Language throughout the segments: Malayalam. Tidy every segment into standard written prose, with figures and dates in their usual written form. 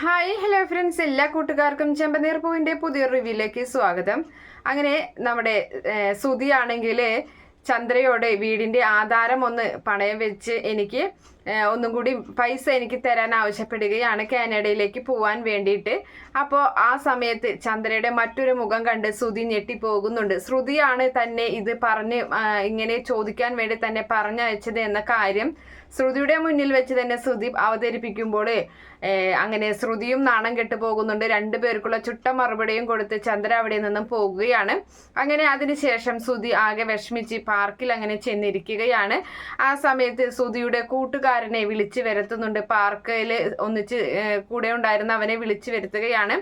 ഹായ് ഹലോ ഫ്രണ്ട്സ്, എല്ലാ കൂട്ടുകാർക്കും ചെമ്പനീർ പൂവിൻ്റെ പുതിയൊരു റിവ്യൂയിലേക്ക് സ്വാഗതം. അങ്ങനെ നമ്മുടെ സുധിയാണെങ്കിൽ ചന്ദ്രയോട് വീടിൻ്റെ ആധാരം ഒന്ന് പണയം വെച്ച് എനിക്ക് ഒന്നും കൂടി പൈസ എനിക്ക് തരാൻ ആവശ്യപ്പെടുകയാണ് കാനഡയിലേക്ക് പോവാൻ വേണ്ടിയിട്ട്. അപ്പോൾ ആ സമയത്ത് ചന്ദ്രയുടെ മറ്റൊരു മുഖം കണ്ട് ശ്രുതി ഞെട്ടിപ്പോകുന്നുണ്ട്. ശ്രുതിയാണ് തന്നെ ഇത് പറഞ്ഞ് ഇങ്ങനെ ചോദിക്കാൻ വേണ്ടി തന്നെ പറഞ്ഞയച്ചത് എന്ന കാര്യം ശ്രുതിയുടെ മുന്നിൽ വെച്ച് തന്നെ ശ്രുതി അവതരിപ്പിക്കുമ്പോൾ അങ്ങനെ ശ്രുതിയും നാണം കെട്ടു പോകുന്നുണ്ട്. രണ്ടുപേർക്കുള്ള ചുട്ട മറുപടിയും കൊടുത്ത് ചന്ദ്ര അവിടെ നിന്നും പോകുകയാണ്. അങ്ങനെ അതിനുശേഷം ശ്രുതി ആകെ വിഷമിച്ച് പാർക്കിൽ അങ്ങനെ ചെന്നിരിക്കുകയാണ്. ആ സമയത്ത് ശ്രുതിയുടെ കൂട്ടുകാരനെ വിളിച്ചു വരുത്തുന്നുണ്ട്. പാർക്കിൽ ഒന്നിച്ച് കൂടെ ഉണ്ടായിരുന്ന അവനെ വിളിച്ചു വരുത്തുകയാണ്.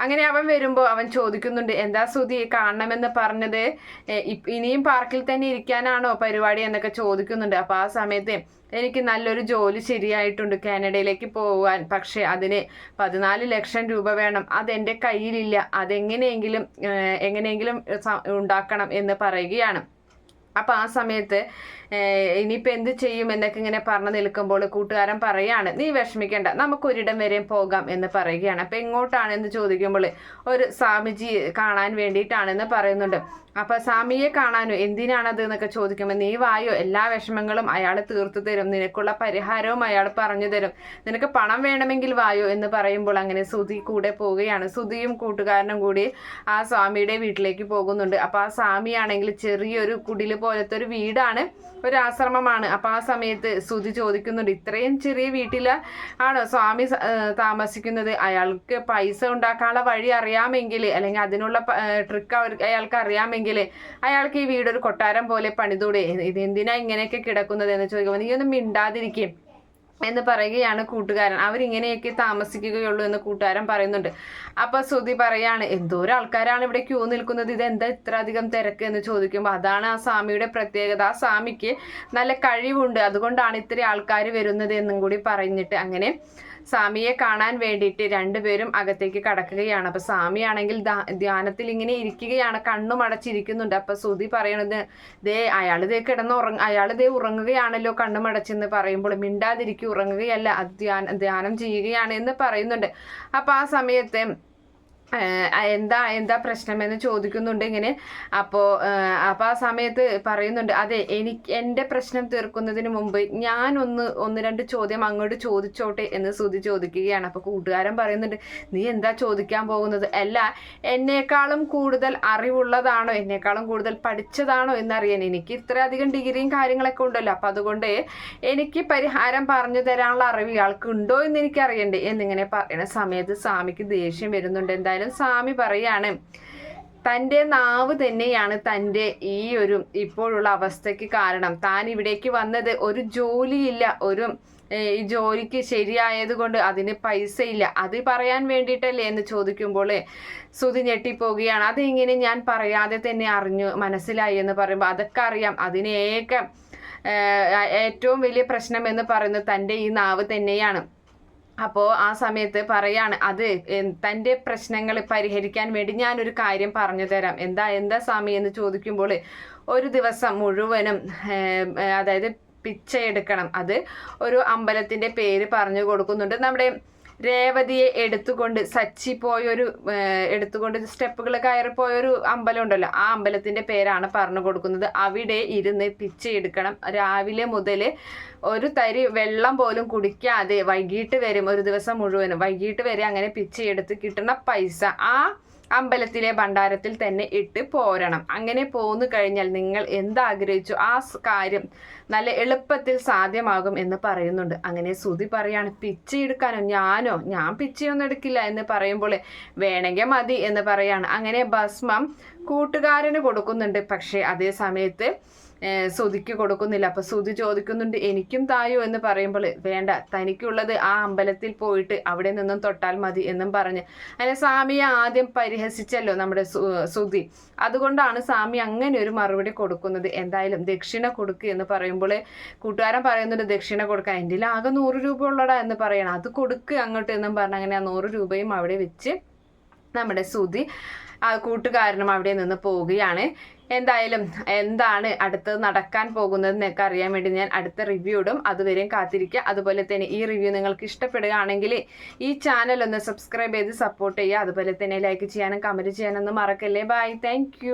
അങ്ങനെ അവൻ വരുമ്പോൾ അവൻ ചോദിക്കുന്നുണ്ട്, എന്താ ശ്രുതി കാണണമെന്ന് പറഞ്ഞത്, ഇനിയും പാർക്കിൽ തന്നെ ഇരിക്കാനാണോ പരിപാടി എന്നൊക്കെ ചോദിക്കുന്നുണ്ട്. അപ്പോൾ ആ സമയത്ത് എനിക്ക് നല്ലൊരു ജോലി ശരിയായിട്ടുണ്ട് കാനഡയിലേക്ക് പോകാൻ, പക്ഷേ അതിന് 14 ലക്ഷം രൂപ വേണം, അതെൻ്റെ കയ്യിലില്ല, അതെങ്ങനെയെങ്കിലും ഉണ്ടാക്കണം എന്ന് പറയുകയാണ്. അപ്പം ആ സമയത്ത് ഇനിയിപ്പോൾ എന്ത് ചെയ്യും എന്നൊക്കെ ഇങ്ങനെ പറഞ്ഞു നിൽക്കുമ്പോൾ കൂട്ടുകാരൻ പറയാണ്, നീ വിഷമിക്കേണ്ട, നമുക്കൊരിടം വരെയും പോകാം എന്ന് പറയുകയാണ്. അപ്പം എങ്ങോട്ടാണെന്ന് ചോദിക്കുമ്പോൾ ഒരു സ്വാമിജി കാണാൻ വേണ്ടിയിട്ടാണെന്ന് പറയുന്നുണ്ട്. അപ്പം സ്വാമിയെ കാണാനോ, എന്തിനാണത് എന്നൊക്കെ ചോദിക്കുമ്പോൾ നീ വായോ, എല്ലാ വിഷമങ്ങളും അയാൾ തീർത്തു തരും, നിനക്കുള്ള പരിഹാരവും അയാൾ പറഞ്ഞു തരും, നിനക്ക് പണം വേണമെങ്കിൽ വായോ എന്ന് പറയുമ്പോൾ അങ്ങനെ ശ്രുതി കൂടെ പോവുകയാണ്. ശ്രുതിയും കൂട്ടുകാരനും കൂടി ആ സ്വാമിയുടെ വീട്ടിലേക്ക് പോകുന്നുണ്ട്. അപ്പോൾ ആ സ്വാമിയാണെങ്കിൽ ചെറിയൊരു കുടില് പോലത്തെ ഒരു വീടാണ്, ഒരു ആശ്രമമാണ്. അപ്പം ആ സമയത്ത് ശ്രുതി ചോദിക്കുന്നുണ്ട്, ഇത്രയും ചെറിയ വീട്ടിൽ ആണോ സ്വാമി താമസിക്കുന്നത്, അയാൾക്ക് പൈസ ഉണ്ടാക്കാനുള്ള വഴി അറിയാമെങ്കിൽ, അല്ലെങ്കിൽ അതിനുള്ള ട്രിക്ക് അയാൾക്ക് അറിയാമെങ്കിൽ അയാൾക്ക് ഈ വീടൊരു കൊട്ടാരം പോലെ പണിതൂടെ, ഇതെന്തിനാ ഇങ്ങനെയൊക്കെ കിടക്കുന്നത് എന്ന് ചോദിക്കുമ്പോൾ നീ ഒന്നും മിണ്ടാതിരിക്കും എന്ന് പറയുകയാണ് കൂട്ടുകാരൻ. അവരിങ്ങനെയൊക്കെ താമസിക്കുകയുള്ളൂ എന്ന് കൂട്ടുകാരൻ പറയുന്നുണ്ട്. അപ്പൊ ശ്രുതി പറയാണ്, എന്തോരം ആൾക്കാരാണ് ഇവിടെ ക്യൂ നിൽക്കുന്നത്, ഇതെന്താ ഇത്ര അധികം തിരക്ക് എന്ന് ചോദിക്കുമ്പോൾ അതാണ് ആ സ്വാമിയുടെ പ്രത്യേകത, ആ സ്വാമിക്ക് നല്ല കഴിവുണ്ട്, അതുകൊണ്ടാണ് ഇത്രയും ആൾക്കാർ വരുന്നത് എന്നും കൂടി പറഞ്ഞിട്ട് അങ്ങനെ സ്വാമിയെ കാണാൻ വേണ്ടിയിട്ട് രണ്ടുപേരും അകത്തേക്ക് കടക്കുകയാണ്. അപ്പൊ സ്വാമിയാണെങ്കിൽ ധ്യാനത്തിൽ ഇങ്ങനെ ഇരിക്കുകയാണ്, കണ്ണും അടച്ചിരിക്കുന്നുണ്ട്. അപ്പൊ ശ്രുതി പറയണത്, അയാൾ ദേ ഉറങ്ങുകയാണല്ലോ കണ്ണും അടച്ചെന്ന് പറയുമ്പോൾ മിണ്ടാതിരിക്കും, ഉറങ്ങുകയല്ല, അത് ധ്യാനം ചെയ്യുകയാണ് എന്ന് പറയുന്നുണ്ട്. അപ്പൊ ആ സമയത്ത് എന്താ പ്രശ്നമെന്ന് ചോദിക്കുന്നുണ്ട് ഇങ്ങനെ. അപ്പോൾ ആ സമയത്ത് പറയുന്നുണ്ട്, അതെ എൻ്റെ പ്രശ്നം തീർക്കുന്നതിന് മുമ്പ് ഞാൻ ഒന്ന് രണ്ട് ചോദ്യം അങ്ങോട്ട് ചോദിച്ചോട്ടെ എന്ന് ശ്രുതി ചോദിക്കുകയാണ്. അപ്പോൾ കൂട്ടുകാരൻ പറയുന്നുണ്ട്, നീ എന്താ ചോദിക്കാൻ പോകുന്നത്, അല്ല എന്നേക്കാളും കൂടുതൽ അറിവുള്ളതാണോ, എന്നേക്കാളും കൂടുതൽ പഠിച്ചതാണോ എന്നറിയാൻ, എനിക്ക് ഇത്രയധികം ഡിഗ്രിയും കാര്യങ്ങളൊക്കെ ഉണ്ടല്ലോ, അപ്പം അതുകൊണ്ട് എനിക്ക് പരിഹാരം പറഞ്ഞു തരാനുള്ള അറിവ് ഇയാൾക്ക് ഉണ്ടോ എന്ന് എനിക്കറിയണ്ടേ എന്നിങ്ങനെ പറയുന്ന സമയത്ത് സ്വാമിക്ക് ദേഷ്യം വരുന്നുണ്ട്. എന്തായാലും സ്വാമി പറയാണ്, തൻ്റെ നാവ് തന്നെയാണ് തൻ്റെ ഈ ഒരു ഇപ്പോഴുള്ള അവസ്ഥയ്ക്ക് കാരണം, താൻ ഇവിടേക്ക് വന്നത് ഒരു ജോലിയില്ല, ഈ ജോലിക്ക് ശരിയായത് കൊണ്ട് അതിന് പൈസ ഇല്ല, അത് പറയാൻ വേണ്ടിയിട്ടല്ലേ എന്ന് ചോദിക്കുമ്പോൾ ശ്രുതി ഞെട്ടിപ്പോവുകയാണ്. അതെങ്ങനെ ഞാൻ പറയാതെ തന്നെ മനസ്സിലായി എന്ന് പറയുമ്പോൾ അതൊക്കെ അറിയാം, ഏറ്റവും വലിയ പ്രശ്നം എന്ന് പറയുന്നത് തൻ്റെ ഈ നാവ് തന്നെയാണ്. അപ്പോൾ ആ സമയത്ത് പറയാണ്, അത് തൻ്റെ പ്രശ്നങ്ങൾ പരിഹരിക്കാൻ വേണ്ടി ഞാനൊരു കാര്യം പറഞ്ഞു തരാം, എന്താ സ്വാമി എന്ന് ചോദിക്കുമ്പോൾ ഒരു ദിവസം മുഴുവനും അതായത് പിച്ചയെടുക്കണം, അത് ഒരു അമ്പലത്തിൻ്റെ പേര് പറഞ്ഞു കൊടുക്കുന്നുണ്ട്. നമ്മുടെ രേവതിയെ എടുത്തുകൊണ്ട് എടുത്തുകൊണ്ട് സ്റ്റെപ്പുകൾ കയറിപ്പോയൊരു അമ്പലം ഉണ്ടല്ലോ, ആ അമ്പലത്തിൻ്റെ പേരാണ് പറഞ്ഞു കൊടുക്കുന്നത്. അവിടെ ഇരുന്ന് പിച്ചയെടുക്കണം, രാവിലെ മുതൽ ഒരു തരി വെള്ളം പോലും കുടിക്കാതെ വൈകിട്ട് വരും, ഒരു ദിവസം മുഴുവനും വൈകിട്ട് വരെ അങ്ങനെ പിച്ചയെടുത്ത് കിട്ടുന്ന പൈസ ആ അമ്പലത്തിലെ ഭണ്ഡാരത്തിൽ തന്നെ ഇട്ട് പോരണം. അങ്ങനെ പോന്നു കഴിഞ്ഞാൽ നിങ്ങൾ എന്താഗ്രഹിച്ചു ആ കാര്യം നല്ല എളുപ്പത്തിൽ സാധ്യമാകും എന്ന് പറയുന്നുണ്ട്. അങ്ങനെ ശ്രുതി പറയാണ്, പിച്ചയെടുക്കാനോ, ഞാൻ പിച്ചയൊന്നും എടുക്കില്ല എന്ന് പറയുമ്പോൾ വേണമെങ്കിൽ മതി എന്ന് പറയാണ്. അങ്ങനെ ഭസ്മം കൂട്ടുകാരന് കൊടുക്കുന്നുണ്ട്, പക്ഷേ അതേ സമയത്ത് ശ്രുതിക്ക് കൊടുക്കുന്നില്ല. അപ്പൊ ശ്രുതി ചോദിക്കുന്നുണ്ട്, എനിക്കും തായോ എന്ന് പറയുമ്പോൾ വേണ്ട, തനിക്കുള്ളത് ആ അമ്പലത്തിൽ പോയിട്ട് അവിടെ നിന്നും തൊട്ടാൽ മതി എന്നും പറഞ്ഞ് അങ്ങനെ സ്വാമിയെ ആദ്യം പരിഹസിച്ചല്ലോ നമ്മുടെ ശ്രുതി, അതുകൊണ്ടാണ് സ്വാമി അങ്ങനെ ഒരു മറുപടി കൊടുക്കുന്നത്. എന്തായാലും ദക്ഷിണ കൊടുക്കുക എന്ന് പറയുമ്പോൾ കൂട്ടുകാരൻ പറയുന്നുണ്ട്, ദക്ഷിണ കൊടുക്കാൻ എൻ്റെ ആകെ 100 രൂപ ഉള്ളടാ എന്ന് പറയണം, അത് കൊടുക്കുക അങ്ങോട്ട് എന്നും പറഞ്ഞ് അങ്ങനെ ആ 100 രൂപയും അവിടെ വെച്ച് നമ്മുടെ ശ്രുതി ആ കൂട്ടുകാരനും അവിടെ നിന്ന് പോവുകയാണ്. എന്തായാലും എന്താണ് അടുത്തത് നടക്കാൻ പോകുന്നത് എന്നൊക്കെ അറിയാൻ വേണ്ടി ഞാൻ അടുത്ത റിവ്യൂ ഇടും. അതുവരെയും കാത്തിരിക്കുക. അതുപോലെ തന്നെ ഈ റിവ്യൂ നിങ്ങൾക്ക് ഇഷ്ടപ്പെടുകയാണെങ്കിൽ ഈ ചാനൽ ഒന്ന് സബ്സ്ക്രൈബ് ചെയ്ത് സപ്പോർട്ട് ചെയ്യുക. അതുപോലെ തന്നെ ലൈക്ക് ചെയ്യാനും കമൻറ്റ് ചെയ്യാനൊന്നും മറക്കല്ലേ. By, thank